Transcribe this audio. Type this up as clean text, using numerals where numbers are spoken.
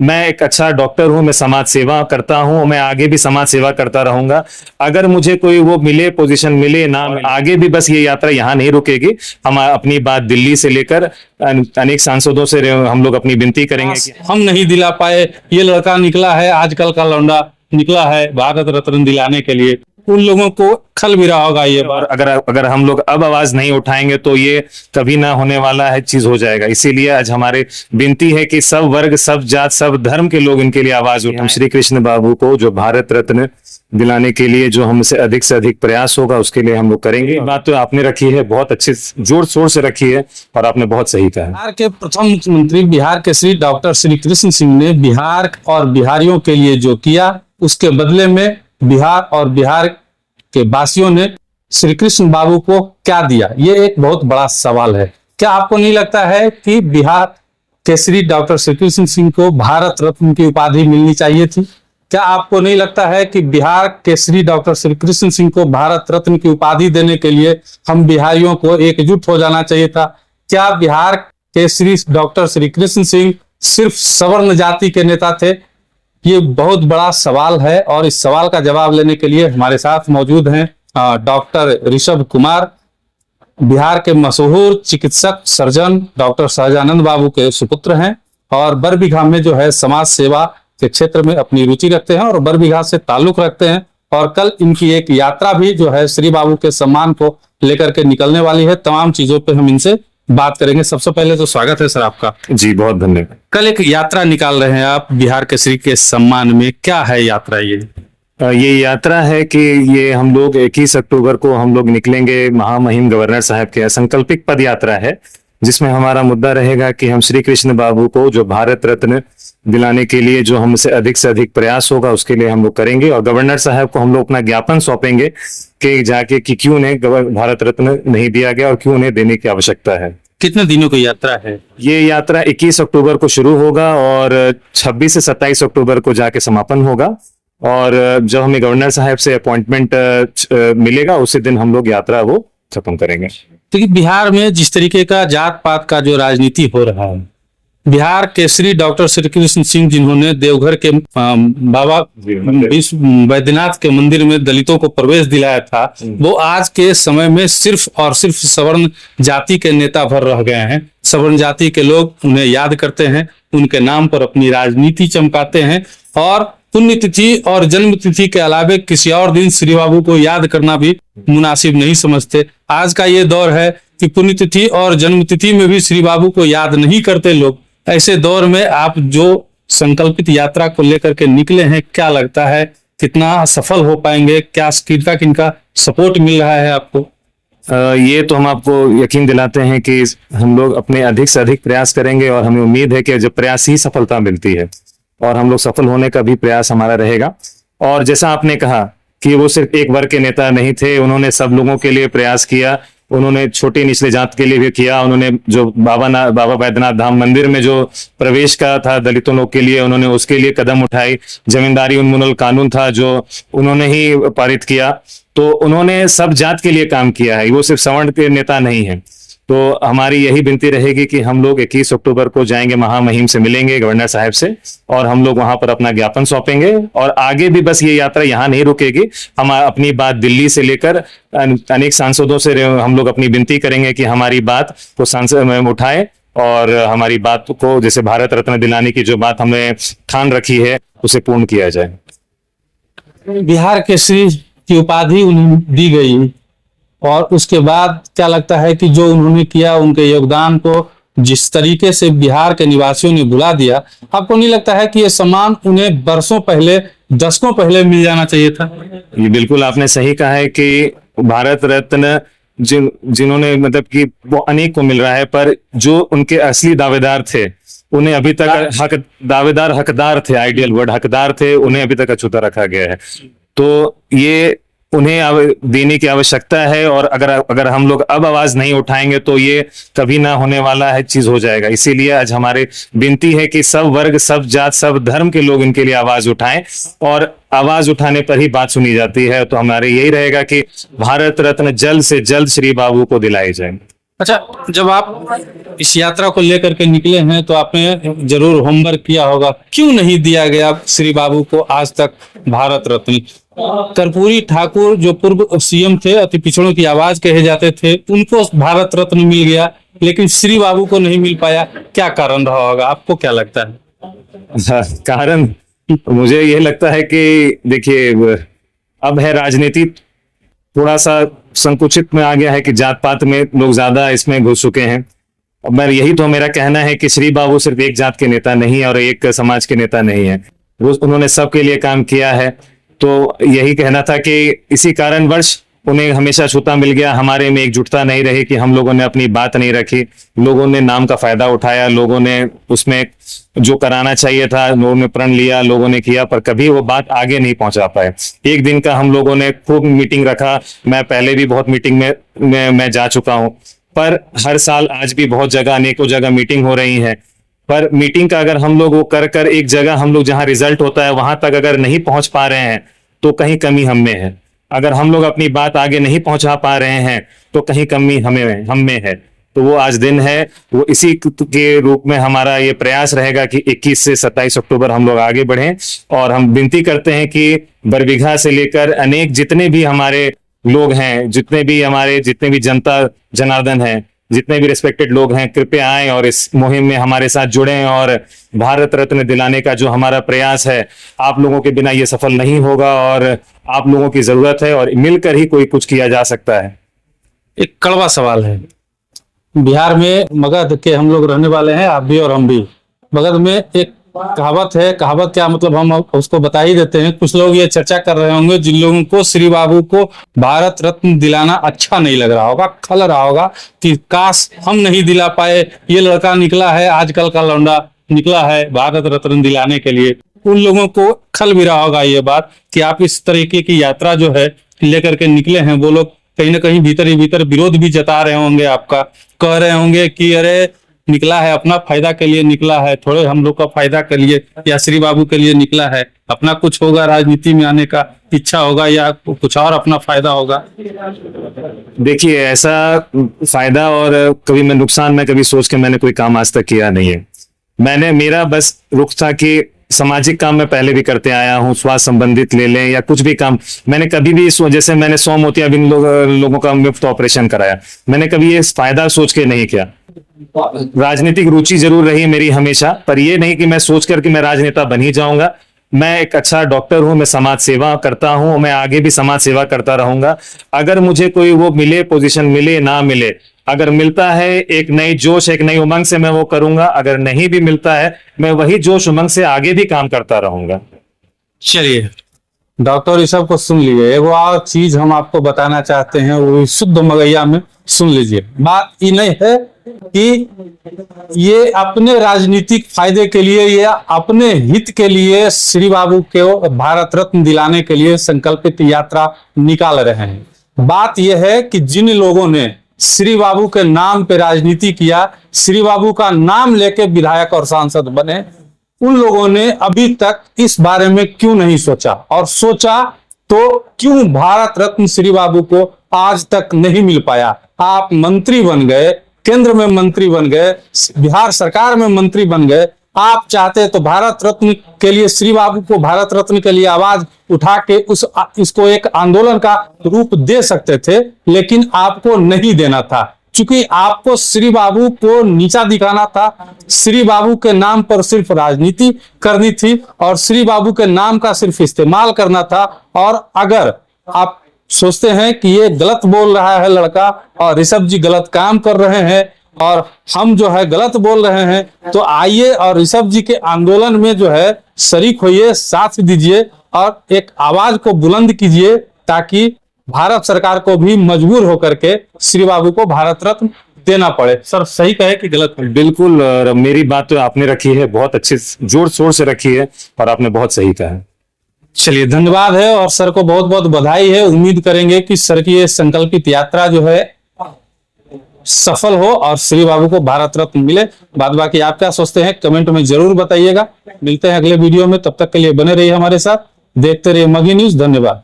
मैं एक अच्छा डॉक्टर हूं, मैं समाज सेवा करता हूं, मैं आगे भी समाज सेवा करता रहूंगा। अगर मुझे कोई वो मिले, पोजीशन मिले ना, आगे भी बस ये यात्रा यहाँ नहीं रुकेगी। हम अपनी बात दिल्ली से लेकर अनेक सांसदों से हम लोग अपनी विनती करेंगे कि हम नहीं दिला पाए, ये लड़का निकला है, आजकल का लौंडा निकला है भारत रत्न दिलाने के लिए, उन लोगों को खल भी रहा होगा ये और बात। अगर हम लोग अब आवाज नहीं उठाएंगे तो ये कभी ना होने वाला है चीज हो जाएगा। इसीलिए आज हमारे विनती है कि सब वर्ग, सब जात, सब धर्म के लोग इनके लिए आवाज उठाएं। हम श्री कृष्ण बाबू को जो भारत रत्न दिलाने के लिए जो हमसे अधिक प्रयास होगा उसके लिए हम लोग करेंगे। बात तो आपने रखी है, बहुत अच्छे जोर शोर से रखी है और आपने बहुत सही कहा। बिहार के प्रथम मुख्यमंत्री बिहार के श्री डॉक्टर श्री कृष्ण सिंह ने बिहार और बिहारियों के लिए जो किया, उसके बदले में बिहार और बिहार के वासियों ने श्री कृष्ण बाबू को क्या दिया, ये एक बहुत बड़ा सवाल है। क्या आपको नहीं लगता है कि बिहार के श्री डॉक्टर श्री कृष्ण सिंह को भारत रत्न की उपाधि मिलनी चाहिए थी? क्या आपको नहीं लगता है कि बिहार के श्री डॉक्टर श्री कृष्ण सिंह को भारत रत्न की उपाधि देने के लिए हम बिहारियों को एकजुट हो जाना चाहिए था? क्या बिहार के श्री डॉक्टर श्री कृष्ण सिंह सिर्फ सवर्ण जाति के नेता थे? ये बहुत बड़ा सवाल है और इस सवाल का जवाब लेने के लिए हमारे साथ मौजूद हैं डॉक्टर ऋषभ कुमार, बिहार के मशहूर चिकित्सक सर्जन डॉक्टर सहजानंद बाबू के सुपुत्र हैं और बरबीघा में जो है समाज सेवा के क्षेत्र में अपनी रुचि रखते हैं और बरबीघा से ताल्लुक रखते हैं। और कल इनकी एक यात्रा भी जो है श्री बाबू के सम्मान को लेकर के निकलने वाली है। तमाम चीजों पे हम इनसे बात करेंगे। सबसे पहले तो स्वागत है सर आपका। जी बहुत धन्यवाद। कल एक यात्रा निकाल रहे हैं आप बिहार के श्री के सम्मान में, क्या है यात्रा ये यात्रा है कि ये हम लोग 21 अक्टूबर को हम लोग निकलेंगे। महामहिम गवर्नर साहब के संकल्पित पद यात्रा है, जिसमें हमारा मुद्दा रहेगा कि हम श्री कृष्ण बाबू को जो भारत रत्न दिलाने के लिए जो हमसे अधिक प्रयास होगा उसके लिए हम लोग करेंगे। और गवर्नर साहब को हम लोग अपना ज्ञापन सौंपेंगे कि जाके कि क्यों उन्हें भारत रत्न नहीं दिया गया और क्यों उन्हें देने की आवश्यकता है। कितने दिनों की यात्रा है? ये यात्रा 21 अक्टूबर को शुरू होगा और 26 से 27 अक्टूबर को जाके समापन होगा। और जब हमें गवर्नर साहब से अपॉइंटमेंट मिलेगा उसी दिन हम लोग यात्रा वो खत्म करेंगे। तो बिहार में जिस तरीके का जात पात का जो राजनीति हो रहा है, बिहार के श्री डॉक्टर श्री कृष्ण सिंह जिन्होंने देवघर के बाबा बैद्यनाथ के मंदिर में दलितों को प्रवेश दिलाया था, वो आज के समय में सिर्फ और सिर्फ सवर्ण जाति के नेता भर रह गए हैं। सवर्ण जाति के लोग उन्हें याद करते हैं, उनके नाम पर अपनी राजनीति चमकाते हैं और पुण्यतिथि और जन्म तिथि के अलावे किसी और दिन श्री बाबू को याद करना भी मुनासिब नहीं समझते। आज का ये दौर है कि पुण्यतिथि और जन्म तिथि में भी श्री बाबू को याद नहीं करते लोग। ऐसे दौर में आप जो संकल्पित यात्रा को लेकर के निकले हैं, क्या लगता है कितना सफल हो पाएंगे? क्या किनका सपोर्ट मिल रहा है आपको? ये तो हम आपको यकीन दिलाते हैं कि हम लोग अपने अधिक से अधिक प्रयास करेंगे और हमें उम्मीद है कि जब प्रयास ही सफलता मिलती है और हम लोग सफल होने का भी प्रयास हमारा रहेगा। और जैसा आपने कहा कि वो सिर्फ एक वर्ग के नेता नहीं थे, उन्होंने सब लोगों के लिए प्रयास किया। उन्होंने छोटी निचले जात के लिए भी किया। उन्होंने जो बाबा बैद्यनाथ धाम मंदिर में जो प्रवेश का था दलितों लोग के लिए, उन्होंने उसके लिए कदम उठाई। जमींदारी उन्मूलन कानून था जो उन्होंने ही पारित किया। तो उन्होंने सब जात के लिए काम किया है, वो सिर्फ सवर्ण के नेता नहीं है। तो हमारी यही विनती रहेगी कि हम लोग 21 अक्टूबर को जाएंगे, महामहिम से मिलेंगे गवर्नर साहब से और हम लोग वहां पर अपना ज्ञापन सौंपेंगे। और आगे भी बस ये यात्रा यहाँ नहीं रुकेगी। हम अपनी बात दिल्ली से लेकर अनेक सांसदों से हम लोग अपनी विनती करेंगे कि हमारी बात को सांसद में उठाए और हमारी बात को, जैसे भारत रत्न दिलाने की जो बात हमने ठान रखी है, उसे पूर्ण किया जाए। बिहार के श्री की उपाधि उन्हें दी गई और उसके बाद क्या लगता है कि जो उन्होंने किया, उनके योगदान को जिस तरीके से बिहार के निवासियों ने भुला दिया, आपको नहीं लगता है कि ये सम्मान उन्हें वर्षों पहले, दशकों पहले मिल जाना चाहिए था? ये बिल्कुल आपने सही कहा है कि भारत रत्न जिन्होंने मतलब कि वो अनेक को मिल रहा है, पर जो उनके असली दावेदार थे उन्हें अभी तक हकदार थे, आइडियल वर्ड हकदार थे, उन्हें अभी तक अछूता रखा गया है। तो ये उन्हें देने की आवश्यकता है और अगर हम लोग अब आवाज नहीं उठाएंगे तो ये कभी ना होने वाला है चीज हो जाएगा। इसीलिए आज हमारे विनती है कि सब वर्ग, सब जात, सब धर्म के लोग इनके लिए आवाज उठाएं और आवाज उठाने पर ही बात सुनी जाती है। तो हमारे यही रहेगा कि भारत रत्न जल्द से जल्द श्री बाबू को दिलाई जाए। अच्छा, जब आप इस यात्रा को लेकर के निकले हैं तो आपने जरूर होमवर्क किया होगा, क्यों नहीं दिया गया श्री बाबू को आज तक भारत रत्न? कर्पूरी ठाकुर जो पूर्व सीएम थे, अति पिछड़ों की आवाज कहे जाते थे, उनको भारत रत्न मिल गया, लेकिन श्री बाबू को नहीं मिल पाया। क्या कारण रहा होगा, आपको क्या लगता है? कारण मुझे ये लगता है कि देखिए, अब है राजनीति थोड़ा सा संकुचित में आ गया है कि जात पात में लोग ज्यादा इसमें घुस चुके हैं। अब मैं यही तो मेरा कहना है कि श्री बाबू सिर्फ एक जात के नेता नहीं है और एक समाज के नेता नहीं है, उन्होंने सबके लिए काम किया है। तो यही कहना था कि इसी कारणवश उन्हें हमेशा छूता मिल गया, हमारे में एकजुटता नहीं रही कि हम लोगों ने अपनी बात नहीं रखी, लोगों ने नाम का फायदा उठाया, लोगों ने उसमें जो कराना चाहिए था लोगों ने प्रण लिया, लोगों ने किया, पर कभी वो बात आगे नहीं पहुंचा पाए। एक दिन का हम लोगों ने खूब मीटिंग रखा, मैं पहले भी बहुत मीटिंग में मैं जा चुका हूं, पर हर साल आज भी बहुत जगह अनेकों जगह मीटिंग हो रही है, पर मीटिंग का अगर हम लोग वो कर एक जगह हम लोग जहां रिजल्ट होता है वहां तक अगर नहीं पहुंच पा रहे हैं तो कहीं कमी हम में है। अगर हम लोग अपनी बात आगे नहीं पहुंचा पा रहे हैं तो कहीं कमी हम में है। तो वो आज दिन है, वो इसी के रूप में हमारा ये प्रयास रहेगा कि 21 से 27 अक्टूबर हम लोग आगे बढ़ें। और हम विनती करते हैं कि बरबीघा से लेकर अनेक जितने भी हमारे लोग हैं, जितने भी जनता जनार्दन हैं, जितने भी रिस्पेक्टेड लोग हैं, कृपया आएं और इस मुहिम में हमारे साथ जुड़ें। और भारत रत्न दिलाने का जो हमारा प्रयास है, आप लोगों के बिना ये सफल नहीं होगा और आप लोगों की जरूरत है और मिलकर ही कोई कुछ किया जा सकता है। एक कड़वा सवाल है, बिहार में मगध के हम लोग रहने वाले हैं, आप भी और हम भी। मगध में एक कहावत है, कहावत क्या मतलब हम उसको बता ही देते हैं। कुछ लोग ये चर्चा कर रहे होंगे, जिन लोगों को श्री बाबू को भारत रत्न दिलाना अच्छा नहीं लग रहा होगा, खल रहा होगा कि काश हम नहीं दिला पाए, ये लड़का निकला है, आजकल का लौंडा निकला है भारत रत्न दिलाने के लिए। उन लोगों को खल भी रहा होगा ये बात कि आप इस तरीके की यात्रा जो है लेकर के निकले हैं। वो लोग कहीं ना कहीं भीतर ही भीतर विरोध भी जता रहे होंगे, आपका कह रहे होंगे कि अरे निकला है अपना फायदा के लिए निकला है, थोड़े हम लोग का फायदा के लिए या श्री बाबू के लिए निकला है, अपना कुछ होगा, राजनीति में आने का इच्छा होगा या कुछ और अपना फायदा होगा। देखिए, ऐसा फायदा और कभी मैं नुकसान में कभी सोच के मैंने कोई काम आज तक किया नहीं है। मेरा बस रुख था कि सामाजिक काम मैं पहले भी करते आया हूँ, स्वास्थ्य संबंधित ले लें या कुछ भी काम, मैंने कभी भी जैसे मैंने 100 मोतियाबिंद लोगों का मुफ्त ऑपरेशन कराया, मैंने कभी ये फायदा सोच के नहीं किया। राजनीतिक रुचि जरूर रही मेरी हमेशा, पर ये नहीं कि मैं सोच करके मैं राजनेता बन ही जाऊंगा। मैं एक अच्छा डॉक्टर हूं, मैं समाज सेवा करता हूं, मैं आगे भी समाज सेवा करता रहूंगा। अगर मुझे कोई वो मिले, पोजीशन मिले ना मिले, अगर मिलता है एक नई जोश, एक नई उमंग से मैं वो करूंगा, अगर नहीं भी मिलता है मैं वही जोश उमंग से आगे भी काम करता रहूंगा। चलिए डॉक्टर ऋषभ को सुन लीजिए, एक और चीज हम आपको बताना चाहते हैं, वो शुद्ध मगैया में सुन लीजिए। बात ये नहीं है कि ये अपने राजनीतिक फायदे के लिए या अपने हित के लिए श्री बाबू को भारत रत्न दिलाने के लिए संकल्पित यात्रा निकाल रहे हैं। बात यह है कि जिन लोगों ने श्री बाबू के नाम पे राजनीति किया, श्री बाबू का नाम लेके विधायक और सांसद बने, उन लोगों ने अभी तक इस बारे में क्यों नहीं सोचा, और सोचा तो क्यों भारत रत्न श्री बाबू को आज तक नहीं मिल पाया। आप मंत्री बन गए, केंद्र में मंत्री बन गए, बिहार सरकार में मंत्री बन गए, आप चाहते तो भारत रत्न के लिए श्री बाबू को भारत रत्न के लिए आवाज उठा के इसको एक आंदोलन का रूप दे सकते थे, लेकिन आपको नहीं देना था, क्योंकि आपको श्री बाबू को नीचा दिखाना था, श्री बाबू के नाम पर सिर्फ राजनीति करनी थी और श्री बाबू के नाम का सिर्फ इस्तेमाल करना था। और अगर आप सोचते हैं कि ये गलत बोल रहा है लड़का और ऋषभ जी गलत काम कर रहे हैं और हम जो है गलत बोल रहे हैं, तो आइए और ऋषभ जी के आंदोलन में जो है शरीक होइए, साथ दीजिए और एक आवाज को बुलंद कीजिए, ताकि भारत सरकार को भी मजबूर होकर के श्री बाबू को भारत रत्न देना पड़े। सर सही कहे कि गलत? बिल्कुल, मेरी बात तो आपने रखी है, बहुत अच्छे जोर शोर से रखी है और आपने बहुत सही कहा है। चलिए धन्यवाद है और सर को बहुत बहुत बधाई है। उम्मीद करेंगे कि सर की ये संकल्पित यात्रा जो है सफल हो और श्री बाबू को भारत रत्न मिले। बाद बाकी आप क्या सोचते हैं कमेंट में जरूर बताइएगा। मिलते हैं अगले वीडियो में, तब तक के लिए बने रहिए हमारे साथ, देखते रहिए मगही न्यूज। धन्यवाद।